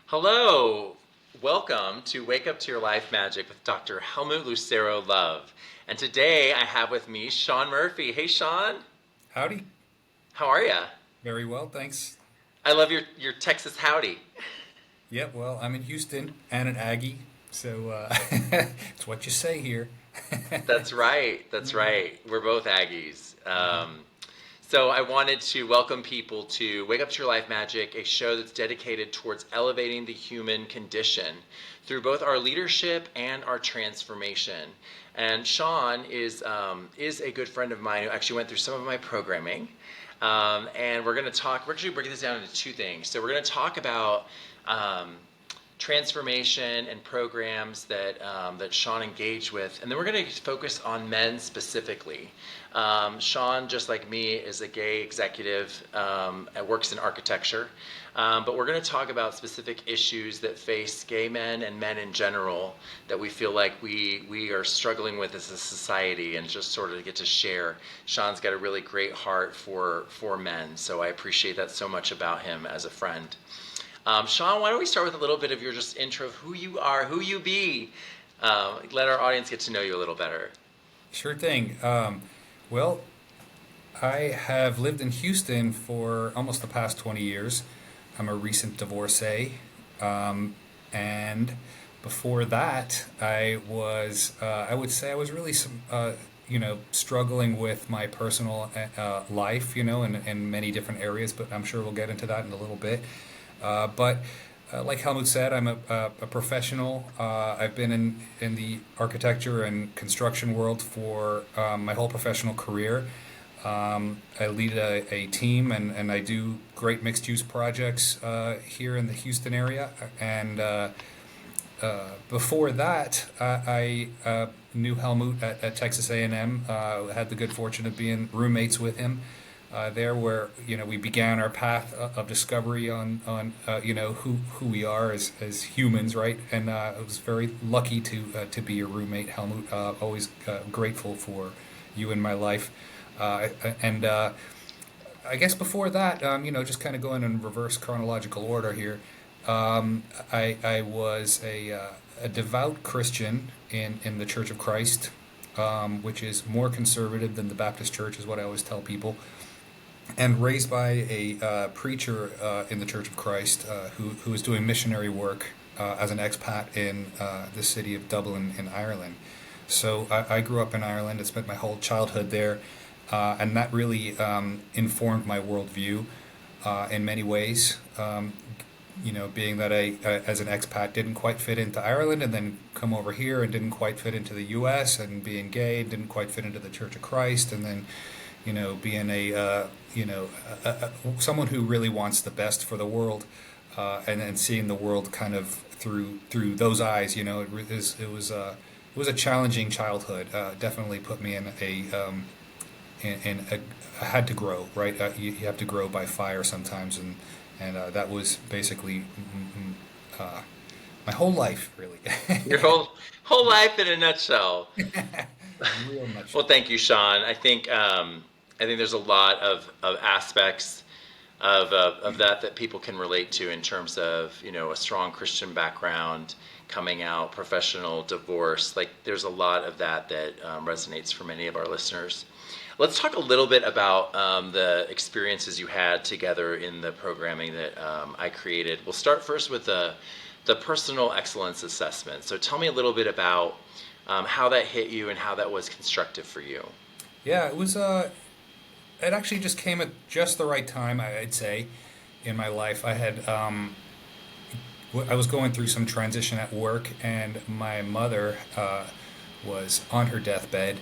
Hello, welcome to Wake Up to Your Life Magic with Dr. Helmut Lucero Love. And today I have with me Sean Murphy. Hey, Sean, Howdy. how are ya? Very well, thanks. I love your Texas howdy. Yep, well, I'm in Houston and an Aggie, so it's what you say here. That's right. That's right. We're both Aggies. So I wanted to welcome people to Wake Up to Your Life Magic, a show that's dedicated towards elevating the human condition through both our leadership and our transformation. And Sean is a good friend of mine who actually went through some of my programming. And we're going to talk. We're actually breaking this down into two things. So we're going to talk about um, transformation and programs that Sean engaged with, and then we're going to focus on men specifically. Sean, just like me, is a gay executive and works in architecture, but we're going to talk about specific issues that face gay men and men in general that we feel like we are struggling with as a society, and just sort of get to share. Sean's got a really great heart for men, so I appreciate that so much about him as a friend. Sean, why don't we start with a little bit of your just intro of who you are, who you be. Let our audience get to know you a little better. Sure thing. Well, I have lived in Houston for almost the past 20 years. I'm a recent divorcee. And before that, I would say I was really struggling with my personal life, in many different areas, but I'm sure we'll get into that in a little bit. But like Helmut said, I'm a professional. I've been in the architecture and construction world for my whole professional career. I lead a team and I do great mixed use projects here in the Houston area. And before that, I knew Helmut at Texas A&M. Had the good fortune of being roommates with him there, where we began our path of discovery on who we are as humans, right? And I was very lucky to be your roommate, Helmut. Always grateful for you in my life, and I guess before that, just kind of going in reverse chronological order here. I was a devout Christian in the Church of Christ, which is more conservative than the Baptist Church, is what I always tell people, and raised by a preacher in the Church of Christ who was doing missionary work as an expat in the city of Dublin in Ireland. So I grew up in Ireland. I spent my whole childhood there, and that really informed my worldview in many ways. Being that I, as an expat, didn't quite fit into Ireland, and then come over here and didn't quite fit into the U.S., and being gay didn't quite fit into the Church of Christ, and then being someone who really wants the best for the world, and then seeing the world kind of through those eyes. It was a challenging childhood. Definitely put me in a I had to grow, right. You have to grow by fire sometimes, and that was basically my whole life, really. Your whole life in a nutshell. Real much. Well, thank you, Sean. I think there's a lot of aspects of that people can relate to in terms of a strong Christian background, coming out, professional, divorce. Like there's a lot of that resonates for many of our listeners. Let's talk a little bit about the experiences you had together in the programming that I created. We'll start first with the personal excellence assessment. So tell me a little bit about how that hit you and how that was constructive for you. Yeah, it was. It actually just came at just the right time, I'd say, in my life. I was going through some transition at work, and my mother was on her deathbed.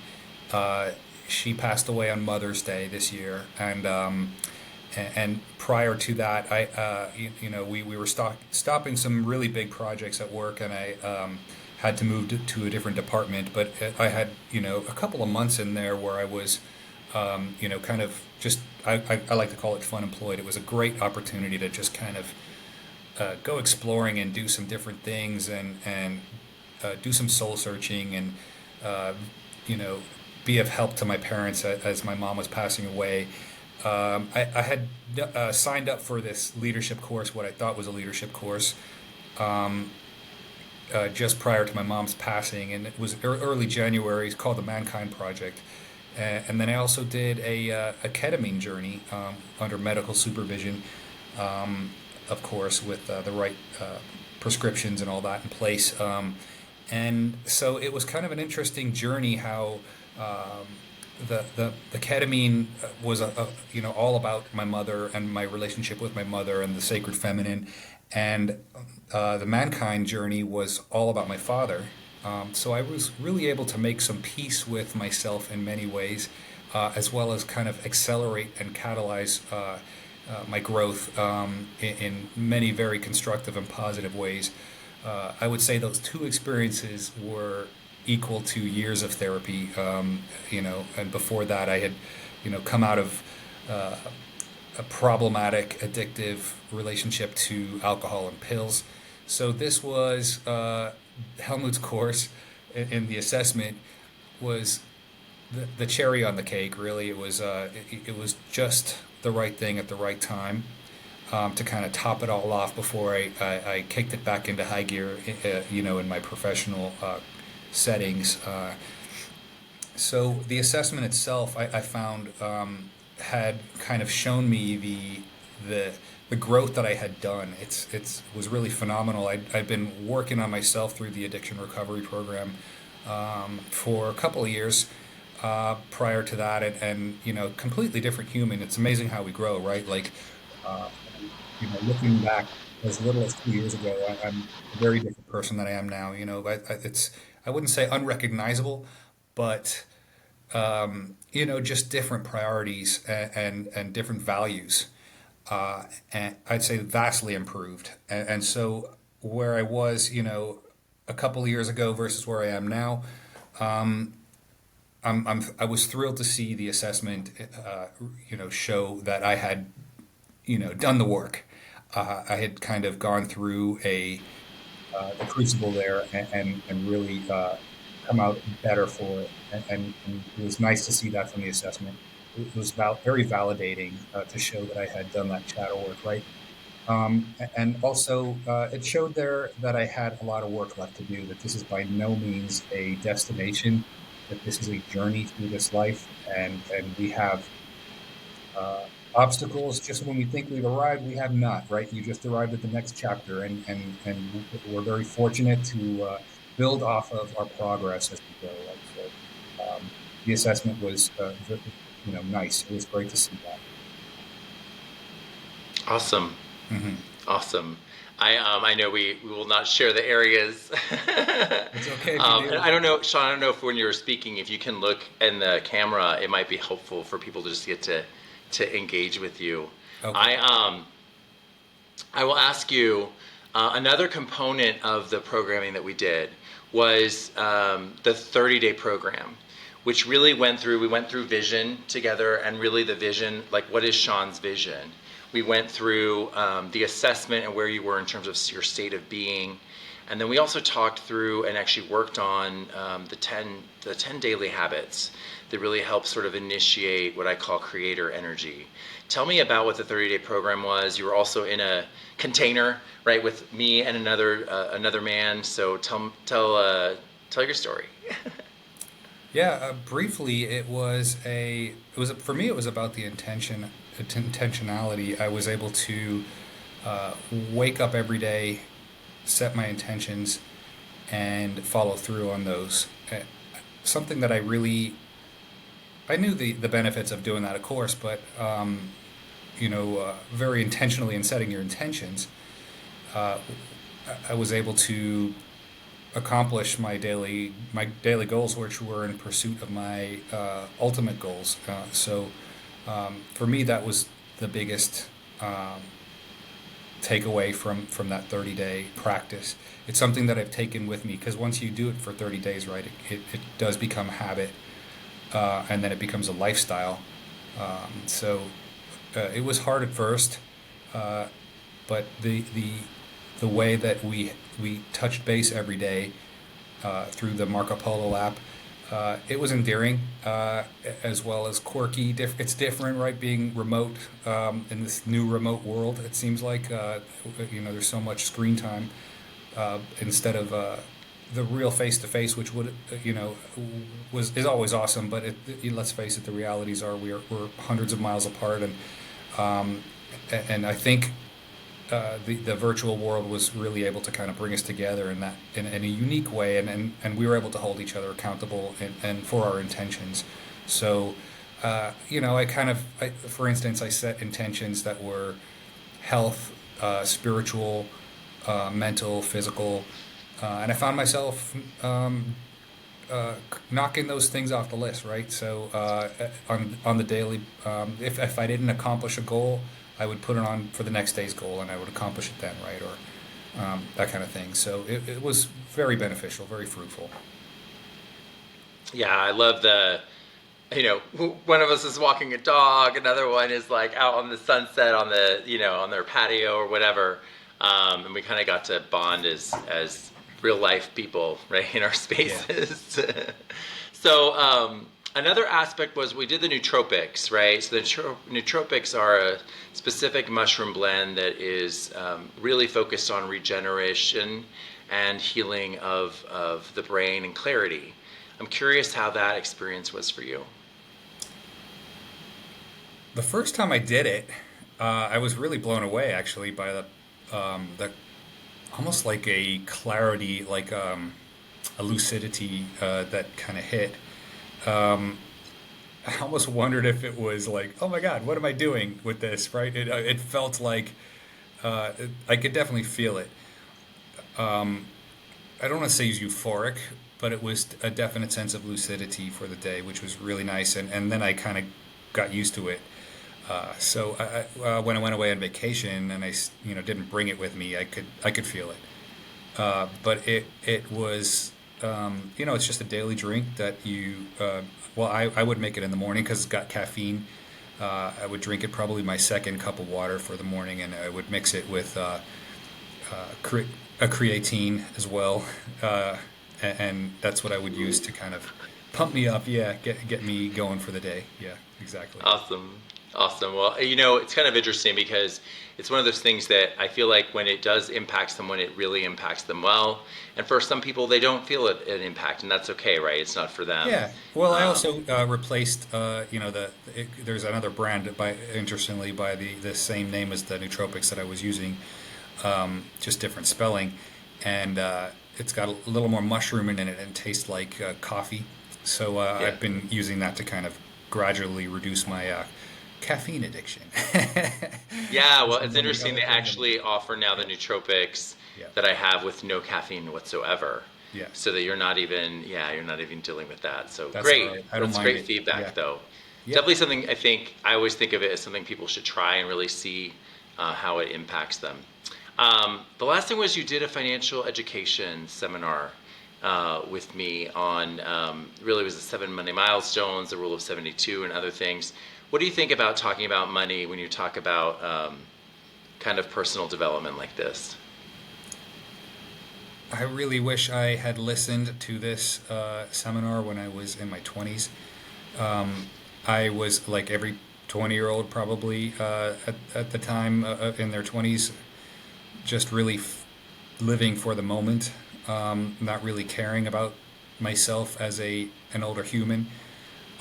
She passed away on Mother's Day this year, and prior to that, we were stopping some really big projects at work, and I had to move to a different department. But I had a couple of months in there where I was kind of just I like to call it fun employed. It was a great opportunity to just kind of go exploring and do some different things, and do some soul searching, and you know be of help to my parents as my mom was passing away. I had signed up for this leadership course, what I thought was a leadership course, just prior to my mom's passing, and it was early January. It's called the Mankind Project, and then I also did a ketamine journey under medical supervision, of course, with the right prescriptions and all that in place. And so it was kind of an interesting journey how the ketamine was all about my mother and my relationship with my mother and the sacred feminine, and the mankind journey was all about my father. So I was really able to make some peace with myself in many ways, as well as kind of accelerate and catalyze my growth in many very constructive and positive ways. I would say those two experiences were equal to years of therapy. And before that, I had, come out of uh, a problematic, addictive relationship to alcohol and pills. So this was Helmut's course in the assessment was the cherry on the cake. Really, it was just the right thing at the right time to kind of top it all off before I kicked it back into high gear, in my professional settings. So the assessment itself, I found, had kind of shown me the the growth that I had done. It's was really phenomenal. I'd been working on myself through the addiction recovery program for a couple of years prior to that, and completely different human. It's amazing how we grow, right? Like, uh, looking back as little as 2 years ago, I'm a very different person than I am now. I wouldn't say unrecognizable, but just different priorities and different values. And I'd say vastly improved. And so where I was, a couple of years ago versus where I am now, I was thrilled to see the assessment, show that I had, done the work. I had kind of gone through the crucible there and really come out better for it. And it was nice to see that from the assessment. It was very validating to show that I had done that shadow work, right? And also, it showed there that I had a lot of work left to do, that this is by no means a destination, that this is a journey through this life. And we have obstacles just when we think we've arrived, we have not, right? You just arrived at the next chapter, and we're very fortunate to build off of our progress as we go, right? So the assessment was, nice. It was great to see that. Awesome. Hmm. Awesome. I know we will not share the areas. It's okay if you And do. I don't know, Sean. I don't know if when you're speaking, if you can look in the camera, it might be helpful for people to just get to engage with you. Okay. I I will ask you another component of the programming that we did was the 30-day program, which really we went through vision together, and really the vision, like what is Sean's vision? We went through the assessment and where you were in terms of your state of being. And then we also talked through and actually worked on the ten daily habits that really help sort of initiate what I call creator energy. Tell me about what the 30-day program was. You were also in a container, right, with me and another man. So tell your story. Yeah, briefly, for me, it was about the intentionality. I was able to wake up every day, set my intentions, and follow through on those. Something that I knew the benefits of doing that, of course, but very intentionally in setting your intentions, uh, I was able to accomplish my daily goals, which were in pursuit of my ultimate goals. So for me, that was the biggest takeaway from that 30-day practice. It's something that I've taken with me because once you do it for 30 days, right, it does become habit, and then it becomes a lifestyle. So it was hard at first, uh, but the way that we touched base every day through the Marco Polo app. It was endearing, as well as quirky. It's different, right? Being remote in this new remote world, it seems like there's so much screen time. instead of the real face to face, which would is always awesome. But let's face it, the realities are we're hundreds of miles apart, um, and I think the virtual world was really able to kind of bring us together in that in a unique way, and we were able to hold each other accountable and for our intentions. So, for instance, I set intentions that were health, spiritual, mental, physical, and I found myself knocking those things off the list, right? So on the daily, if I didn't accomplish a goal, I would put it on for the next day's goal, and I would accomplish it then, right? Or that kind of thing. So it was very beneficial, very fruitful. Yeah, I love one of us is walking a dog, another one is like out on the sunset on on their patio or whatever. And we kind of got to bond as real life people, right, in our Yeah. spaces. So another aspect was we did the nootropics, right? So the nootropics are a specific mushroom blend that is really focused on regeneration and healing of the brain and clarity. I'm curious how that experience was for you. The first time I did it, I was really blown away actually by the almost like a clarity, like a lucidity that kind of hit. Um, I almost wondered if it was like, oh my God, what am I doing with this? Right? It felt like I could definitely feel it. I don't want to say it's euphoric, but it was a definite sense of lucidity for the day, which was really nice. And then I kind of got used to it. When I went away on vacation and didn't bring it with me, I could feel it. But it was it's just a daily drink that I would make it in the morning because it's got caffeine. I would drink it probably my second cup of water for the morning, and I would mix it with a creatine as well, and that's what I would use to kind of pump me up. Yeah, get me going for the day. Yeah, exactly. Awesome. Awesome. Well, it's kind of interesting because it's one of those things that I feel like when it does impact someone, it really impacts them well. And for some people, they don't feel an impact, and that's okay, right? It's not for them. Yeah. Well, I Um, also replaced, there's another brand interestingly, by the same name as the nootropics that I was using, just different spelling, and it's got a little more mushroom in it and tastes like coffee. So yeah. I've been using that to kind of gradually reduce my caffeine addiction. Yeah, well, So it's many interesting. other They things I'm actually using. offer now the Yeah. nootropics Yeah. that I have with no caffeine whatsoever, Yeah. so that you're not even dealing with that. So That's all great. right. I don't That's mind great it. Yeah. feedback, though. Yep. Definitely something I always think of it as something people should try and really see how it impacts them. The last thing was you did a financial education seminar with me on really was the 7 Monday milestones, the Rule of 72, and other things. What do you think about talking about money when you talk about kind of personal development like this? I really wish I had listened to this seminar when I was in my 20s. I was like every 20-year-old probably at the time in their 20s, just really living for the moment, not really caring about myself as an older human.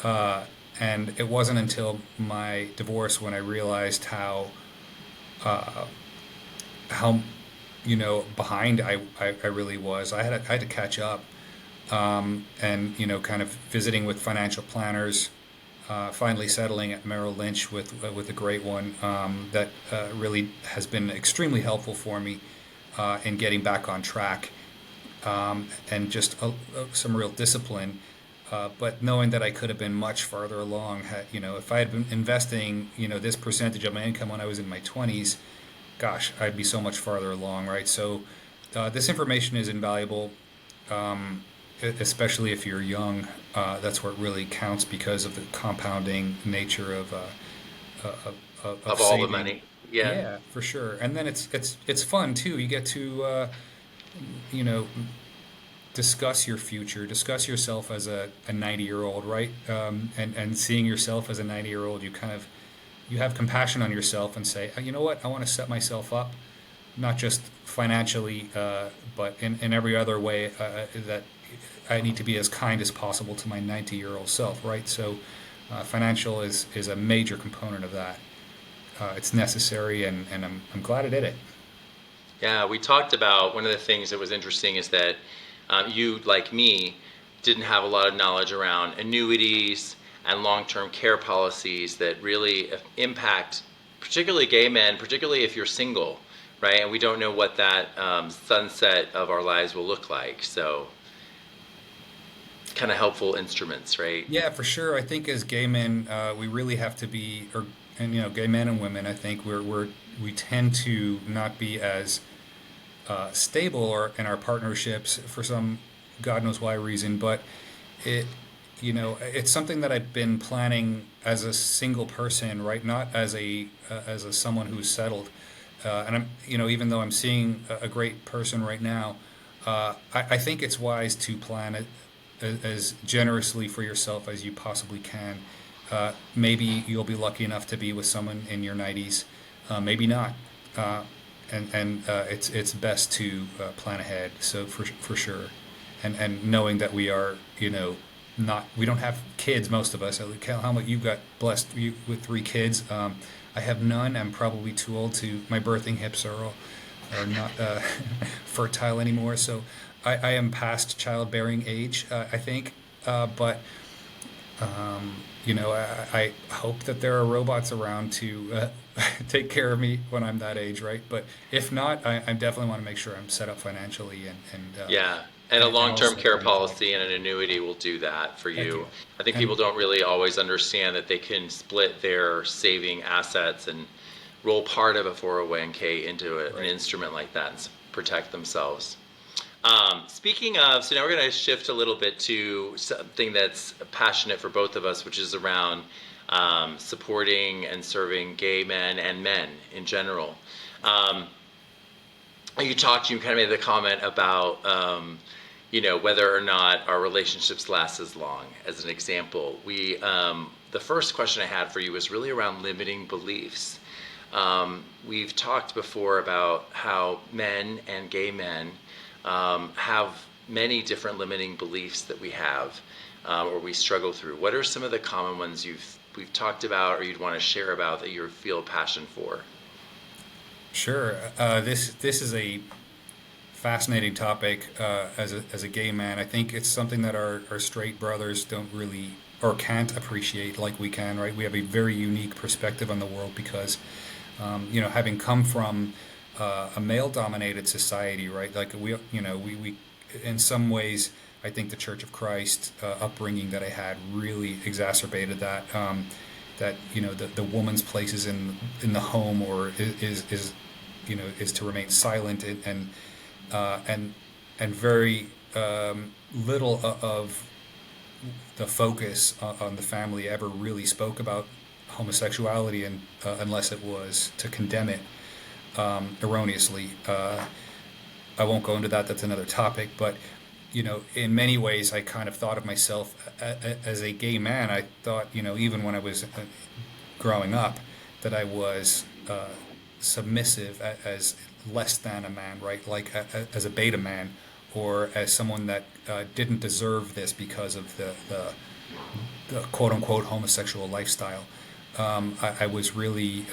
Uh, and it wasn't until my divorce when I realized how behind I really was. I had to catch up, and kind of visiting with financial planners, finally settling at Merrill Lynch with a great one that really has been extremely helpful for me in getting back on track, and just some real discipline. But knowing that I could have been much farther along, if I had been investing, this percentage of my income when I was in my 20s, gosh, I'd be so much farther along, right? So, this information is invaluable, especially if you're young. That's where it really counts because of the compounding nature of Of all the saving. money? Yeah. Yeah, for sure. And then it's fun too. You get to you know discuss your future, discuss yourself as a 90-year-old, right? And seeing yourself as a 90-year-old, you have compassion on yourself and say, you know what, I want to set myself up, not just financially, but in every other way, that I need to be as kind as possible to my 90-year-old self, right? So financial is a major component of that. It's necessary, and I'm glad I did it. Yeah, we talked about one of the things that was interesting is that you, like me, didn't have a lot of knowledge around annuities and long-term care policies that really impact, particularly gay men, particularly if you're single, right? And we don't know what that sunset of our lives will look like. So, kind of helpful instruments, right? Yeah, for sure. I think as gay men, we really have to be, and gay men and women, I think we tend to not be as stable or in our partnerships for some God knows why reason, but it it's something that I've been planning as a single person, right? Not as a someone who's settled. And I'm even though I'm seeing a great person right now, I think it's wise to plan it as generously for yourself as you possibly can. Maybe you'll be lucky enough to be with someone in your 90s, maybe not. It's best to plan ahead. So for sure, and knowing that we are not we don't have kids, most of us. How about you? Got blessed with 3 kids. I have none. I'm probably too old to. My birthing hips are not fertile anymore. So I am past childbearing age, I think. But I hope that there are robots around to take care of me when I'm that age, right? But if not, I definitely want to make sure I'm set up financially Yeah. And a and long-term also care pretty healthy. policy and an annuity will do that for Thank you. you. I think people And don't really always understand that they can split their saving assets and roll part of a 401k into an right. instrument like that and protect themselves. Speaking of, so now we're going to shift a little bit to something that's passionate for both of us, which is around supporting and serving gay men and men in general. Um, you kind of made the comment about, whether or not our relationships last as long. As an example, the first question I had for you was really around limiting beliefs. We've talked before about how men and gay men have many different limiting beliefs that we have, or we struggle through. What are some of the common ones we've talked about, or you'd want to share about that you feel passion for? Sure. This is a fascinating topic as a gay man. I think it's something that our straight brothers don't really or can't appreciate like we can, right? We have a very unique perspective on the world because, having come from a male-dominated society, right? Like we in some ways, I think the Church of Christ upbringing that I had really exacerbated that. That the woman's place is in the home, or is to remain silent, and very little of the focus on the family ever really spoke about homosexuality, and unless it was to condemn it erroneously. I won't go into that. That's another topic. But in many ways, I kind of thought of myself as a gay man. I thought, even when I was growing up, that I was submissive as less than a man, right? Like as a beta man, or as someone that didn't deserve this because of the quote unquote homosexual lifestyle. I was really,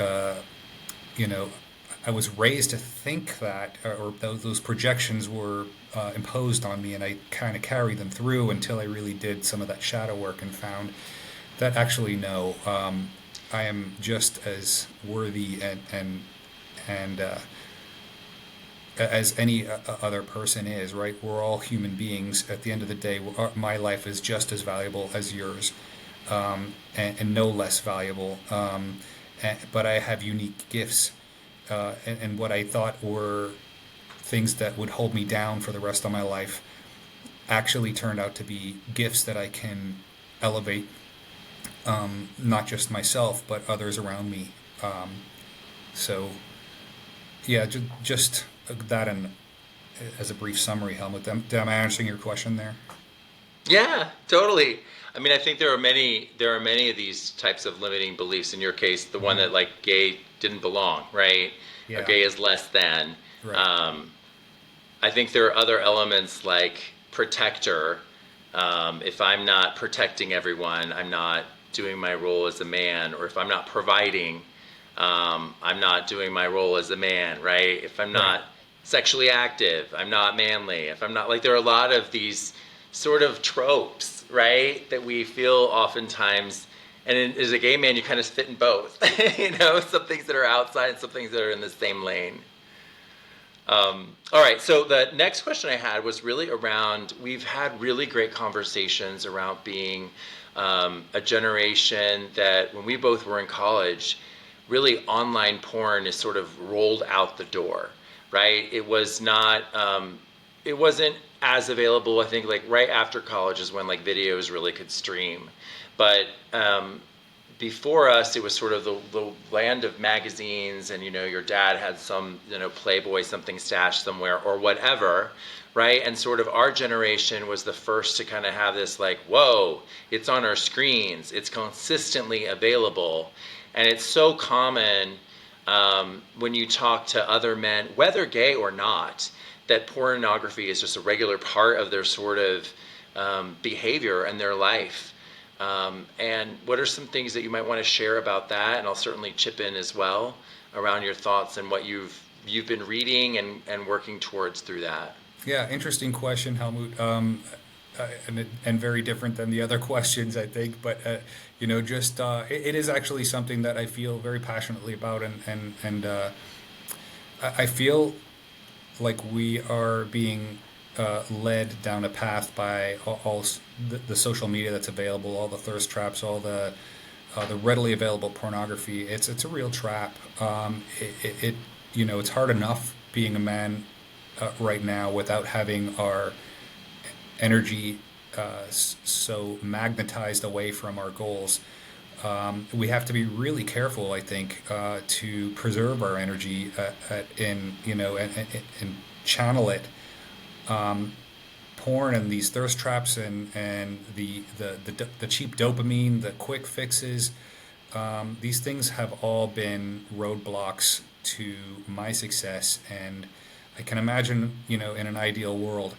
I was raised to think that, or those projections were imposed on me, and I kind of carried them through until I really did some of that shadow work and found that actually no, I am just as worthy and as any other person is, right? We're all human beings. At the end of the day, my life is just as valuable as yours, and no less valuable. But I have unique gifts, and what I thought were things that would hold me down for the rest of my life actually turned out to be gifts that I can elevate, not just myself, but others around me. So, yeah, just that, and as a brief summary, Helmut. Am I answering your question there? Yeah, totally. I mean, I think there are many of these types of limiting beliefs. In your case, the one Hmm. that like gay didn't belong, right? Or Yeah. gay is less than. Right. I think there are other elements like protector. If I'm not protecting everyone, I'm not doing my role as a man. Or if I'm not providing, I'm not doing my role as a man, right? If I'm Right. not sexually active, I'm not manly. If I'm not, like, there are a lot of these sort of tropes, right, that we feel oftentimes. And as a gay man, you kind of fit in both. Some things that are outside and some things that are in the same lane. All right, so the next question I had was really around, we've had really great conversations around being a generation that when we both were in college, really online porn is sort of rolled out the door, right? It was not, it wasn't as available, I think, like right after college is when like videos really could stream. But before us, it was sort of the land of magazines, and your dad had some Playboy something stashed somewhere or whatever, right? And sort of our generation was the first to kind of have this like, whoa, it's on our screens, it's consistently available, and it's so common when you talk to other men, whether gay or not, that pornography is just a regular part of their sort of behavior and their life. And what are some things that you might want to share about that? And I'll certainly chip in as well around your thoughts and what you've been reading and working towards through that. Yeah, interesting question, Helmut. And very different than the other questions, I think. But just it is actually something that I feel very passionately about, and I feel like we are being led down a path by all the social media that's available, all the thirst traps, all the readily available pornography. It's a real trap. It's hard enough being a man right now without having our energy so magnetized away from our goals. We have to be really careful, I think, to preserve our energy and channel it. Porn and these thirst traps and the cheap dopamine, the quick fixes, these things have all been roadblocks to my success. And I can imagine, in an ideal world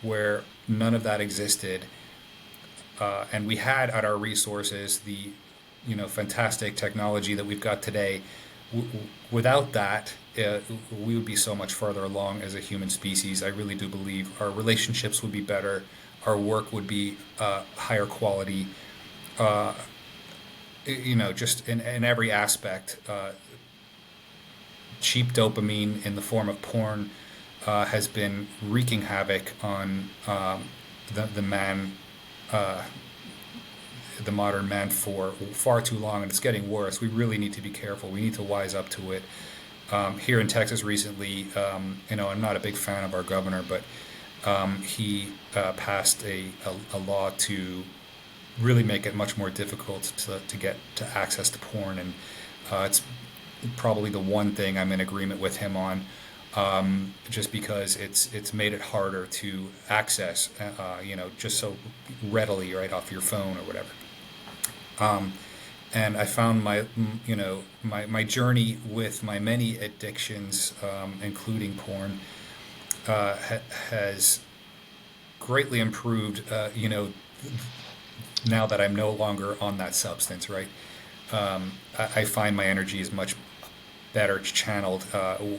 where none of that existed, and we had at our resources the fantastic technology that we've got today. Without that, we would be so much farther along as a human species. I really do believe our relationships would be better, our work would be higher quality. Just in every aspect. Cheap dopamine in the form of porn has been wreaking havoc on the man, the modern man, for far too long, and it's getting worse. We really need to be careful. We need to wise up to it. Here in Texas recently, I'm not a big fan of our governor, but he passed a law to really make it much more difficult to get to access to porn, and it's probably the one thing I'm in agreement with him on, just because it's made it harder to access, just so readily right off your phone or whatever. And I found my journey with my many addictions, including porn, has greatly improved. Now that I'm no longer on that substance, right? I find my energy is much better channeled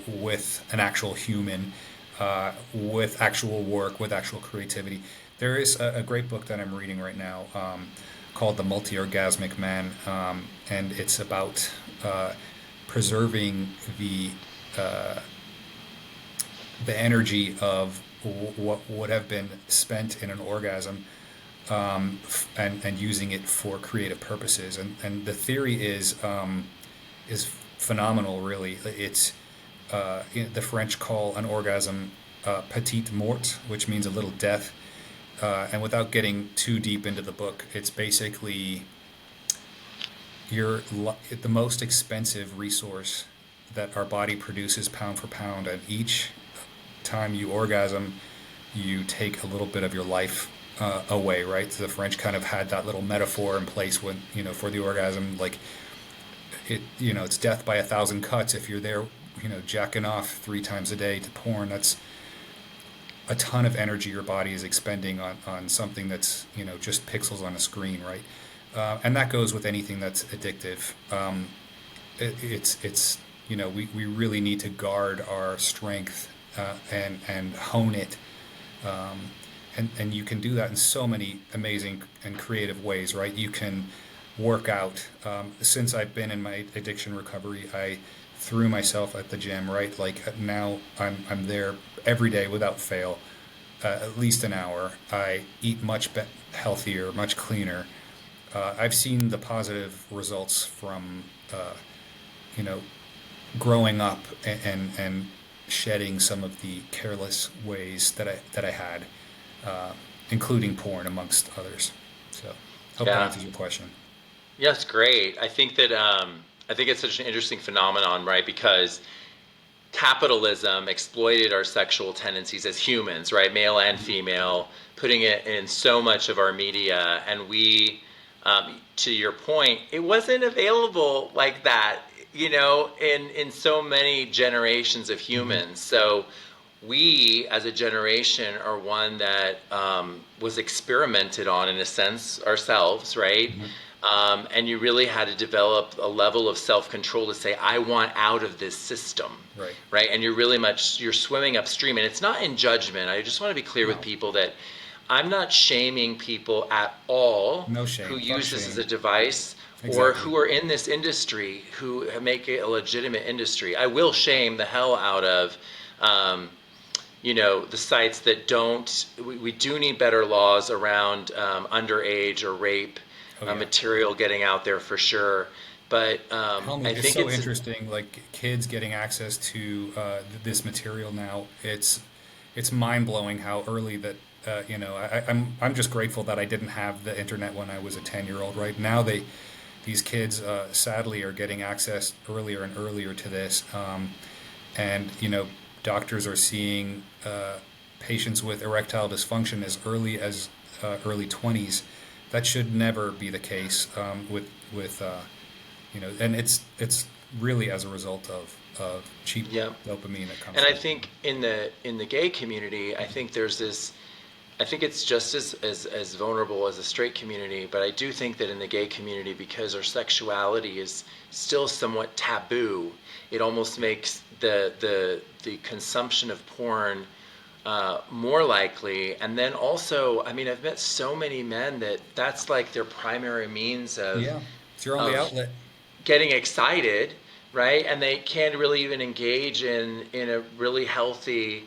with an actual human, with actual work, with actual creativity. There is a great book that I'm reading right now called The Multi-Orgasmic Man, and it's about preserving the energy of what would have been spent in an orgasm, and using it for creative purposes. And the theory is phenomenal, really. It's the French call an orgasm petite mort, which means a little death. And without getting too deep into the book, it's basically the most expensive resource that our body produces pound for pound, and each time you orgasm, you take a little bit of your life away, right? So the French kind of had that little metaphor in place for the orgasm, like it's death by 1,000 cuts if you're there jacking off 3 times a day to porn, that's a ton of energy your body is expending on something that's just pixels on a screen, right? And that goes with anything that's addictive. We really need to guard our strength, and hone it. Um, and you can do that in so many amazing and creative ways, right? You can work out. Since I've been in my addiction recovery, I threw myself at the gym, right? Like now I'm there every day without fail, at least an hour. I eat much healthier, much cleaner. I've seen the positive results from you know growing up, and shedding some of the careless ways that I had, uh, including porn amongst others. So hope that Yeah. answers your question. Yes, great. I think it's such an interesting phenomenon, right? Because capitalism exploited our sexual tendencies as humans, right? Male and female, putting it in so much of our media. And to your point, it wasn't available like that, in so many generations of Hmm. humans. So we, as a generation, are one that was experimented on in a sense ourselves, right? Hmm. And you really had to develop a level of self-control to say, I want out of this system, Right. right? And you're swimming upstream, and it's not in judgment. I just want to be clear with No. people that I'm not shaming people at all No who shame. Fuck use this as shame. a device or Exactly. who are in this industry who make it a legitimate industry. I will shame the hell out of um, the sites that don't. We do need better laws around underage or rape Oh yeah. material getting out there for sure. But I Helmut, it's think so it's interesting. Like kids getting access to this material now. It's mind blowing how early that. I'm just grateful that I didn't have the internet when I was a 10-year-old. Right now, these kids sadly are getting access earlier and earlier to this, and doctors are seeing patients with erectile dysfunction as early as early 20s. That should never be the case, and it's really as a result of cheap yeah. dopamine that comes And I from think in the gay community, I think there's this. I think it's just as vulnerable as the straight community, but I do think that in the gay community, because our sexuality is still somewhat taboo, it almost makes the consumption of porn more likely. And then also, I mean, I've met so many men that that's like their primary means yeah, it's your only of outlet. getting excited, right? And they can't really even engage in a really healthy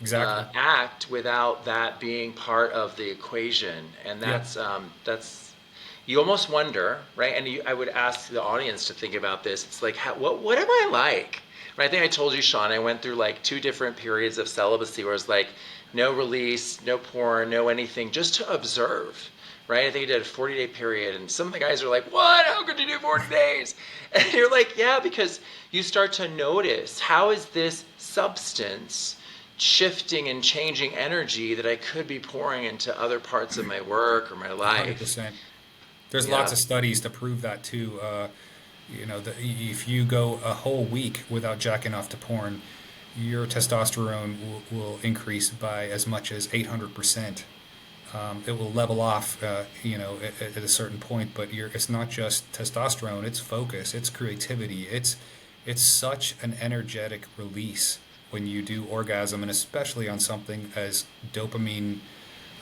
Exactly. act without that being part of the equation. And Yep. that's you almost wonder, right? And I would ask the audience to think about this. It's like, what am I like? Right? I think I told you, Sean, I went through like 2 different periods of celibacy where it's like no release, no porn, no anything, just to observe. Right? I think I did a 40-day period, and some of the guys are like, "What? How could you do 40 days?" And you're like, "Yeah, because you start to notice how is this substance shifting and changing energy that I could be pouring into other parts of my work or my life." 100%. There's lots Yeah. of studies to prove that too. If you go a whole week without jacking off to porn, your testosterone will increase by as much as 800%. It will level off, at a certain point, but it's not just testosterone, it's focus, it's creativity, it's such an energetic release when you do orgasm, and especially on something as dopamine,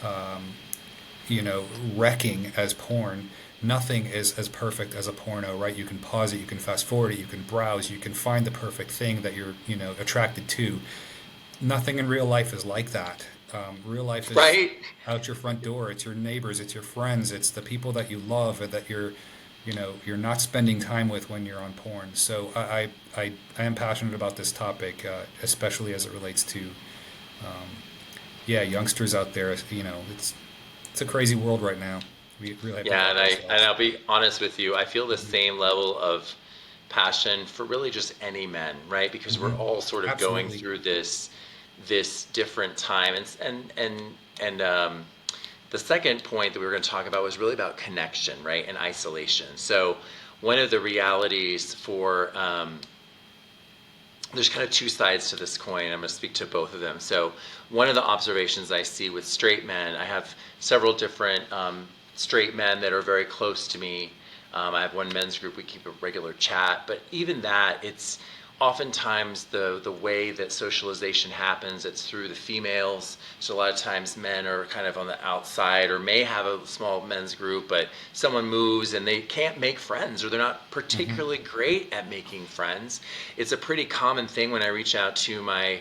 um, wrecking as porn. Nothing is as perfect as a porno, right? You can pause it, you can fast forward it, you can browse, you can find the perfect thing that you're, attracted to. Nothing in real life is like that. Real life is Right? out your front door. It's your neighbors. It's your friends. It's the people that you love and that you're not spending time with when you're on porn. So I am passionate about this topic, especially as it relates to, yeah, youngsters out there. It's a crazy world right now. We really have to Yeah, watch and ourselves. I'll be honest with you. I feel the Hmm. same level of passion for really just any men, right? Because we're Hmm. all sort of going Absolutely. through this different time, and the second point that we were going to talk about was really about connection, right, and isolation. So one of the realities there's kind of two sides to this coin. I'm going to speak to both of them. So, one of the observations I see with straight men, I have several different straight men that are very close to me. I have one men's group, we keep a regular chat, but even that, it's oftentimes the way that socialization happens, it's through the females. So a lot of times men are kind of on the outside or may have a small men's group, but someone moves and they can't make friends or they're not particularly great at making friends. It's a pretty common thing when I reach out to my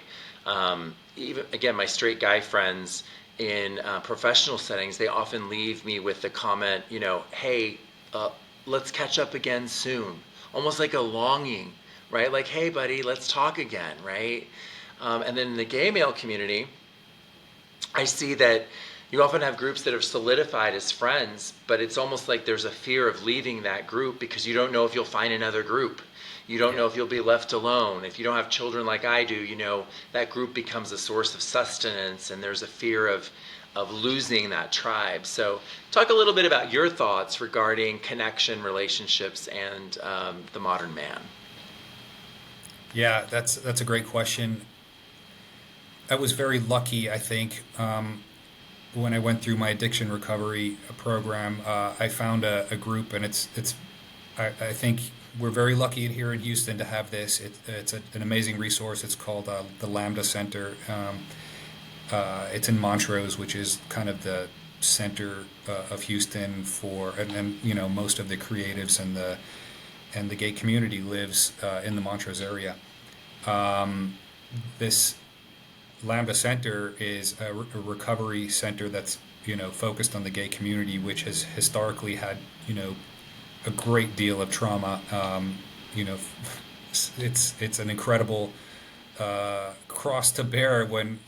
even again my straight guy friends in professional settings. They often leave me with the comment, hey, let's catch up again soon, almost like a longing, right? Like, hey, buddy, let's talk again, right? And then in the gay male community, I see that you often have groups that have solidified as friends, but it's almost like there's a fear of leaving that group because you don't know if you'll find another group. You don't know if you'll be left alone. If you don't have children like I do, that group becomes a source of sustenance, and there's a fear of losing that tribe. So talk a little bit about your thoughts regarding connection, relationships, and the modern man. Yeah, that's a great question. I was very lucky, I think, when I went through my addiction recovery program. I found a group, and I think we're very lucky here in Houston to have this. It's an amazing resource. It's called the Lambda Center. It's in Montrose, which is kind of the center of Houston and most of the creatives and the gay community lives in the Montrose area. This Lambda Center is a recovery center that's focused on the gay community, which has historically had a great deal of trauma. It's an incredible cross to bear when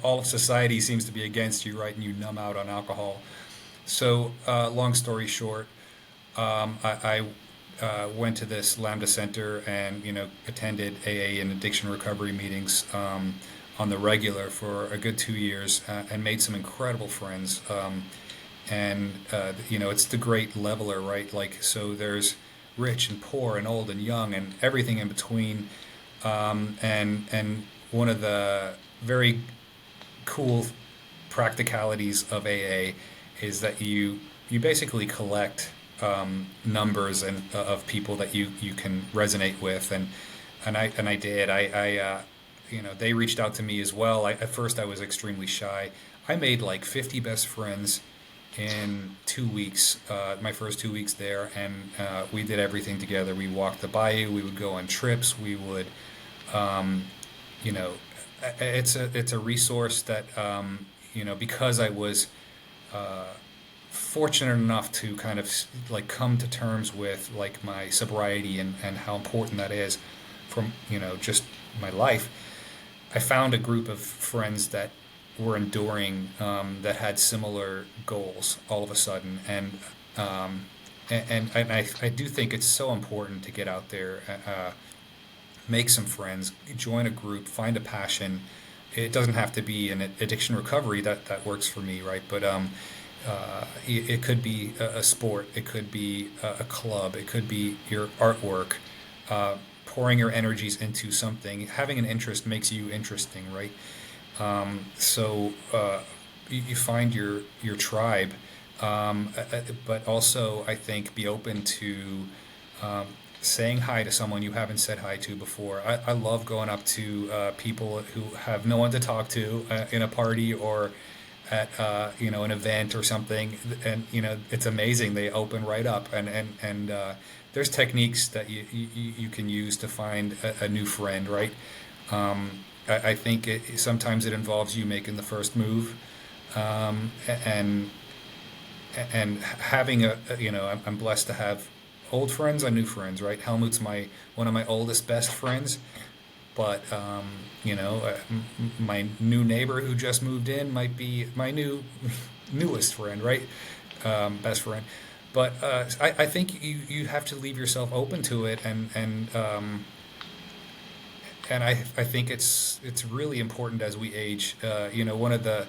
all of society seems to be against you, right? And you numb out on alcohol. So, long story short, I went to this Lambda Center and attended AA and addiction recovery meetings on the regular for a good 2 years and made some incredible friends. It's the great leveler, right? Like, so there's rich and poor and old and young and everything in between. And one of the very cool practicalities of AA is that you basically collect numbers and of people that you can resonate with, and I did. They reached out to me as well. At first I was extremely shy. I made like 50 best friends in 2 weeks, my first 2 weeks there, and we did everything together. We walked the bayou. We would go on trips. We would, it's a resource that because I was fortunate enough to kind of like come to terms with like my sobriety and how important that is from just my life. I found a group of friends that were enduring, that had similar goals all of a sudden, and I do think it's so important to get out there, make some friends, join a group, find a passion. It doesn't have to be an addiction recovery. That works for me, right? But it could be a sport, it could be a club, it could be your artwork. Pouring your energies into something, having an interest makes you interesting, right? You find your tribe, but also I think be open to saying hi to someone you haven't said hi to before. I love going up to people who have no one to talk to in a party or at an event or something, and it's amazing. They open right up, and there's techniques that you can use to find a new friend, right? I think sometimes it involves you making the first move, and having I'm blessed to have old friends and new friends, right? Helmut's one of my oldest best friends, but my new neighbor who just moved in might be my newest friend, right? Best friend. But I think you have to leave yourself open to it, and I think it's really important as we age. One of the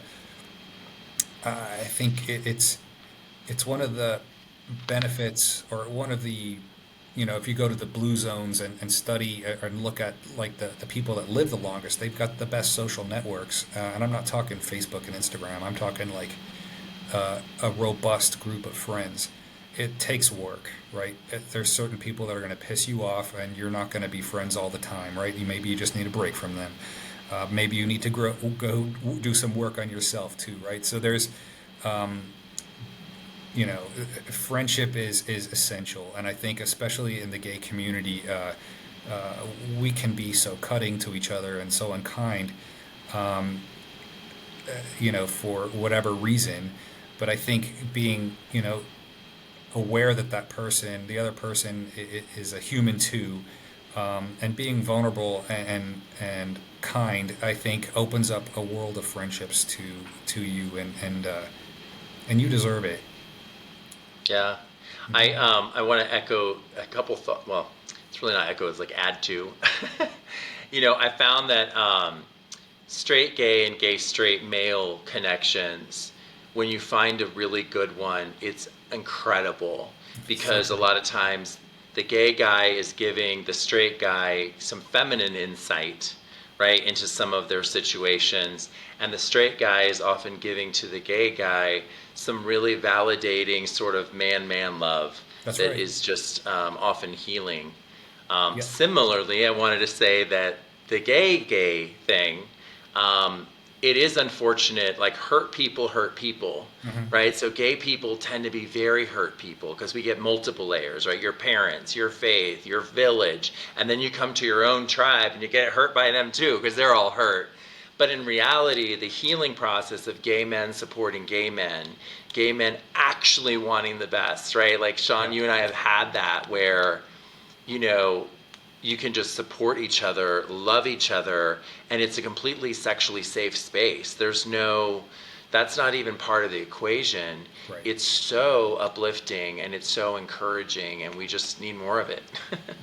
I think it's one of the benefits, or one of the if you go to the blue zones and study and look at like the people that live the longest, they've got the best social networks. And I'm not talking Facebook and Instagram. I'm talking like a robust group of friends. It takes work, right? There's certain people that are going to piss you off, and you're not going to be friends all the time, right? Maybe you just need a break from them. Maybe you need to go do some work on yourself too, right? So there's, um, friendship is essential, and I think especially in the gay community, uh, we can be so cutting to each other and so unkind, um, for whatever reason. But I think being, aware that the other person is a human too, and being vulnerable and kind, I think opens up a world of friendships to you, and you deserve it. Yeah. Hmm. I want to echo a couple thoughts. Well, it's really not echo, it's like add to. I found that straight gay and gay straight male connections, when you find a really good one, it's incredible, So because a true. lot of times the gay guy is giving the straight guy some feminine insight, right, into some of their situations, and the straight guy is often giving to the gay guy some really validating sort of man love That's that right. is just often healing. Yeah. Similarly, I wanted to say that the gay thing, um, it is unfortunate. Like, hurt people, Hmm. right? So gay people tend to be very hurt people because we get multiple layers, right? Your parents, your faith, your village, and then you come to your own tribe and you get hurt by them too because they're all hurt. But in reality, the healing process of gay men supporting gay men actually wanting the best, right? Like, Sean, Yeah. you and I have had that where, you know, you can just support each other, love each other, and it's a completely sexually safe space. That's not even part of the equation. Right. It's so uplifting and it's so encouraging, and we just need more of it.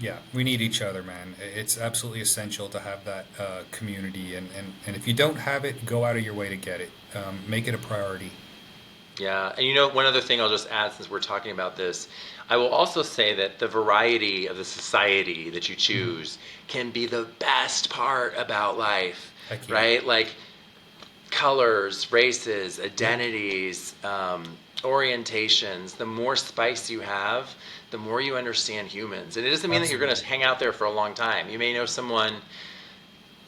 Yeah, we need each other, man. It's absolutely essential to have that community, and if you don't have it, go out of your way to get it. Make it a priority. Yeah, and one other thing I'll just add, since we're talking about this, I will also say that the variety of the society that you Hmm. choose can be the best part about life, Heck yeah. right? Like, colors, races, Yep. identities, orientations. The more spice you have, the more you understand humans. And it doesn't mean that you're going to Absolutely. hang out there for a long time. You may know someone,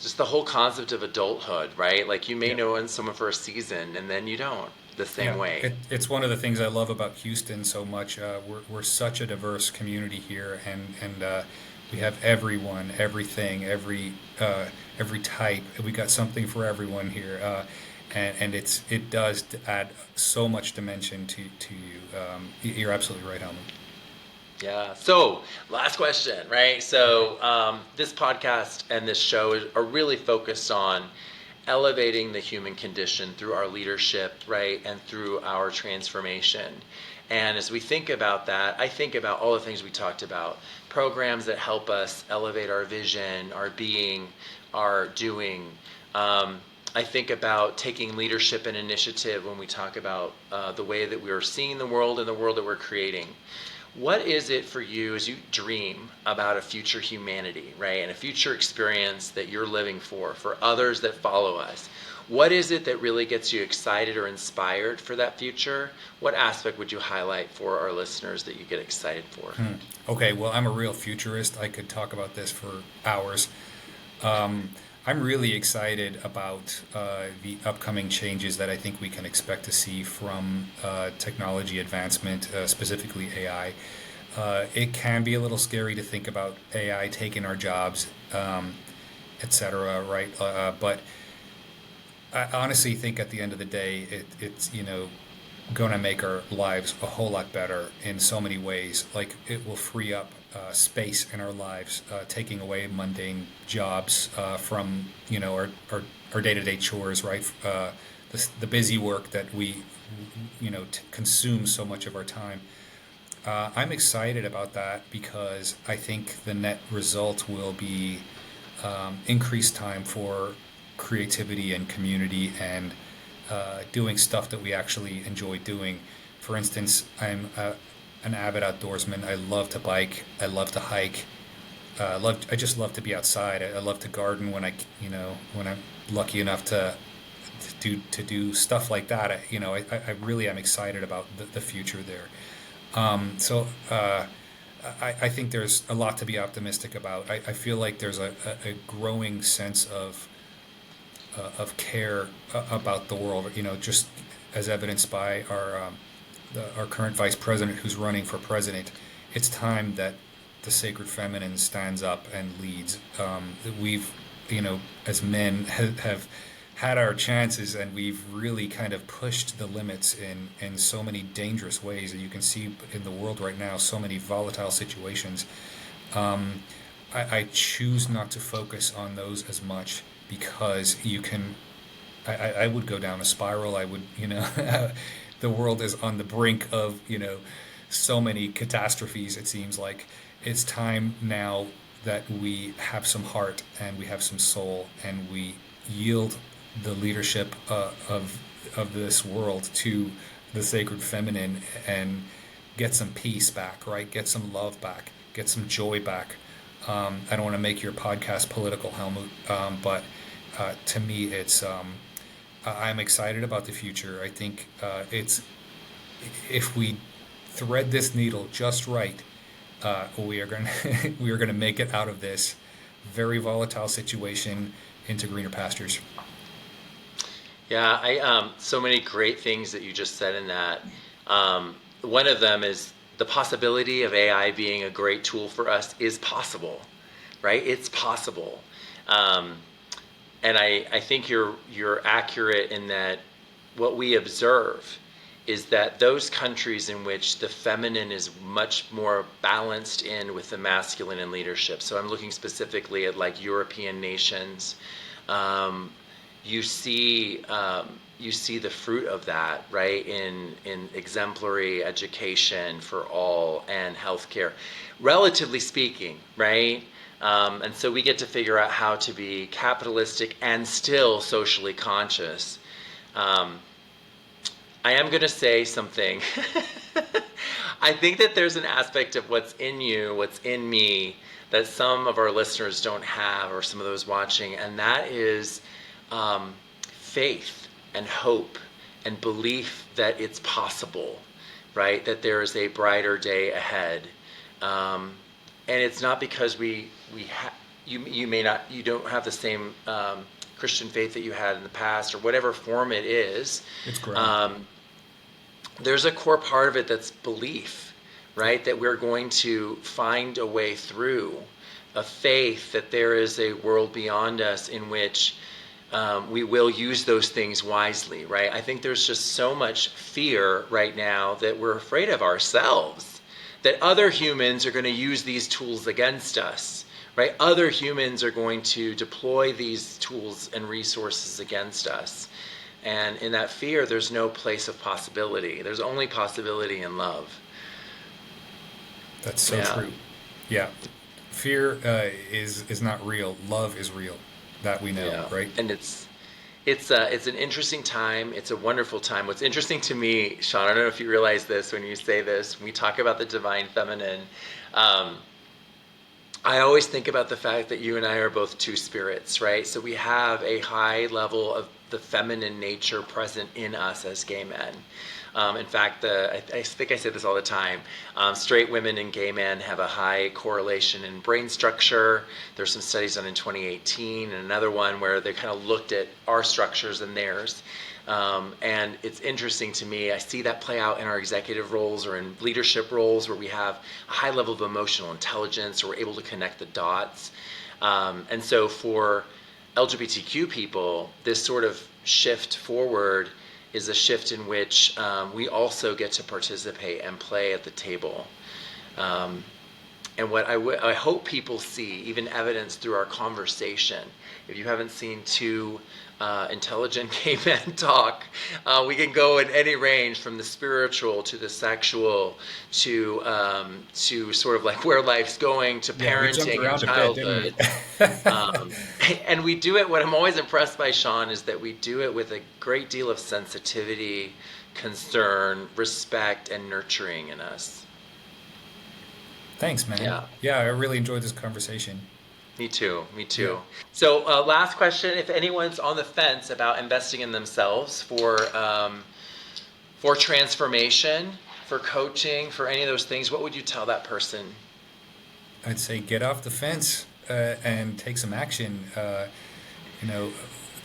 just the whole concept of adulthood, right? Like, you may Yeah. know someone for a season and then you don't, the same Yeah. way. It's one of the things I love about Houston so much. We're such a diverse community here, and we have everyone, everything, every type. We got something for everyone here, and it does add so much dimension to you. You're absolutely right, Helmut. Yeah. So, last question, right? Okay. So, this podcast and this show are really focused on elevating the human condition through our leadership, right? And through our transformation. And as we think about that, I think about all the things we talked about, programs that help us elevate our vision, our being, our doing. Um, I think about taking leadership and initiative when we talk about the way that we are seeing the world and the world that we're creating. What is it for you as you dream about a future humanity, right? And a future experience that you're living for others that follow us? What is it that really gets you excited or inspired for that future? What aspect would you highlight for our listeners that you get excited for? Hmm. Okay. Well, I'm a real futurist. I could talk about this for hours. Um, I'm really excited about the upcoming changes that I think we can expect to see from technology advancement, specifically AI. It can be a little scary to think about AI taking our jobs, etc. Right? But I honestly think at the end of the day, it's going to make our lives a whole lot better in so many ways. Like, it will free up space in our lives, taking away mundane jobs from our day-to-day chores, right? The busy work that we consumes so much of our time. I'm excited about that because I think the net result will be increased time for creativity and community and doing stuff that we actually enjoy doing. For instance, I'm an avid outdoorsman. I love to bike. I love to hike. I just love to be outside. I love to garden when I'm lucky enough to do stuff like that. I really am excited about the future there. I think there's a lot to be optimistic about. I feel like there's a growing sense of care about the world. Just as evidenced by our current vice president who's running for president. It's time that the sacred feminine stands up and leads. We've, as men, have had our chances, and we've really kind of pushed the limits in so many dangerous ways that you can see in the world right now. So many volatile situations. I choose not to focus on those as much because you can. I would go down a spiral. I would, the world is on the brink of, so many catastrophes. It seems like it's time now that we have some heart and we have some soul and we yield the leadership of this world to the sacred feminine and get some peace back, right? Get some love back, get some joy back. I don't want to make your podcast political, Helmut, but to me, it's I'm excited about the future. I think it's if we thread this needle just right, we are going we are going to make it out of this very volatile situation into greener pastures. Yeah, I so many great things that you just said in that. One of them is the possibility of AI being a great tool for us is possible, right? It's possible. And I think you're accurate in that what we observe is that those countries in which the feminine is much more balanced in with the masculine in leadership. So I'm looking specifically at like European nations. You see the fruit of that, right, in exemplary education for all and healthcare, relatively speaking, right? And so we get to figure out how to be capitalistic and still socially conscious. I am going to say something. I think that there's an aspect of what's in you, what's in me, that some of our listeners don't have, or some of those watching, and that is faith and hope and belief that it's possible, right? That there is a brighter day ahead. And it's not because you don't have the same Christian faith that you had in the past, or whatever form it is. It's great. There's a core part of it that's belief, right? That we're going to find a way through, a faith that there is a world beyond us in which we will use those things wisely, right? I think there's just so much fear right now that we're afraid of ourselves, that other humans are going to use these tools against us, right? Other humans are going to deploy these tools and resources against us. And in that fear, there's no place of possibility. There's only possibility in love. That's so true. Yeah. Fear is not real. Love is real. That we know, right? And it's an interesting time. It's a wonderful time. What's interesting to me, Sean, I don't know if you realize this when you say this, when we talk about the divine feminine, I always think about the fact that you and I are both two spirits, right? So we have a high level of the feminine nature present in us as gay men. In fact, I think I say this all the time, straight women and gay men have a high correlation in brain structure. There's some studies done in 2018 and another one where they kind of looked at our structures and theirs. And it's interesting to me, I see that play out in our executive roles or in leadership roles where we have a high level of emotional intelligence, or we're able to connect the dots. And so for LGBTQ people, this sort of shift forward is a shift in which we also get to participate and play at the table. And what I hope people see, even evidence through our conversation, if you haven't seen two intelligent gay men talk, we can go in any range from the spiritual to the sexual to sort of like where life's going to parenting and childhood. And we do it, what I'm always impressed by, Sean, is that we do it with a great deal of sensitivity, concern, respect, and nurturing in us. Thanks, man. Yeah. Yeah, I really enjoyed this conversation. Me too. Me Yeah. too. So, last question: if anyone's on the fence about investing in themselves for transformation, for coaching, for any of those things, what would you tell that person? I'd say get off the fence and take some action. You know,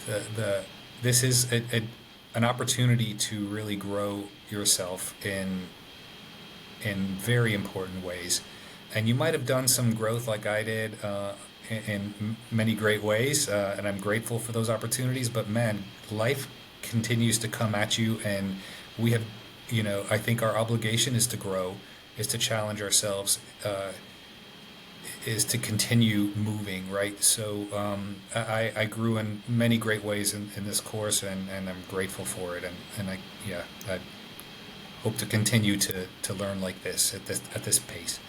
the this is an opportunity to really grow yourself in very important ways. And you might have done some growth like I did in many great ways, and I'm grateful for those opportunities. But man, life continues to come at you, and we have, I think our obligation is to grow, is to challenge ourselves, is to continue moving, right? So I grew in many great ways in this course, and I'm grateful for it. And I hope to continue to learn like this at this pace.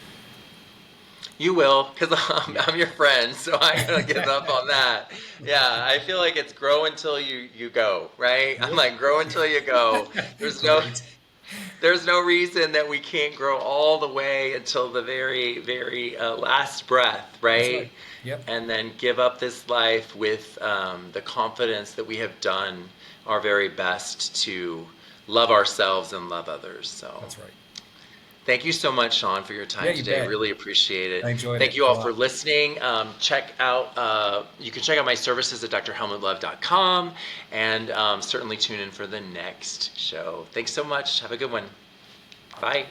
You will, because Yeah. I'm your friend, so I'm gonna give up on that. Yeah, I feel like it's grow until you go, right? I'm Yep. like grow until you go. There's no Great. there's no reason that we can't grow all the way until the very very last breath, That's right. right? Yep. And then give up this life with the confidence that we have done our very best to love ourselves and love others. So. That's right. Thank you so much, Sean, for your Yeah, time you today. bet. Really appreciate it. I enjoyed Thank it you a all for lot. listening. You can check out my services at drhelmutlove.com and certainly tune in for the next show. Thanks so much. Have a good one. Bye.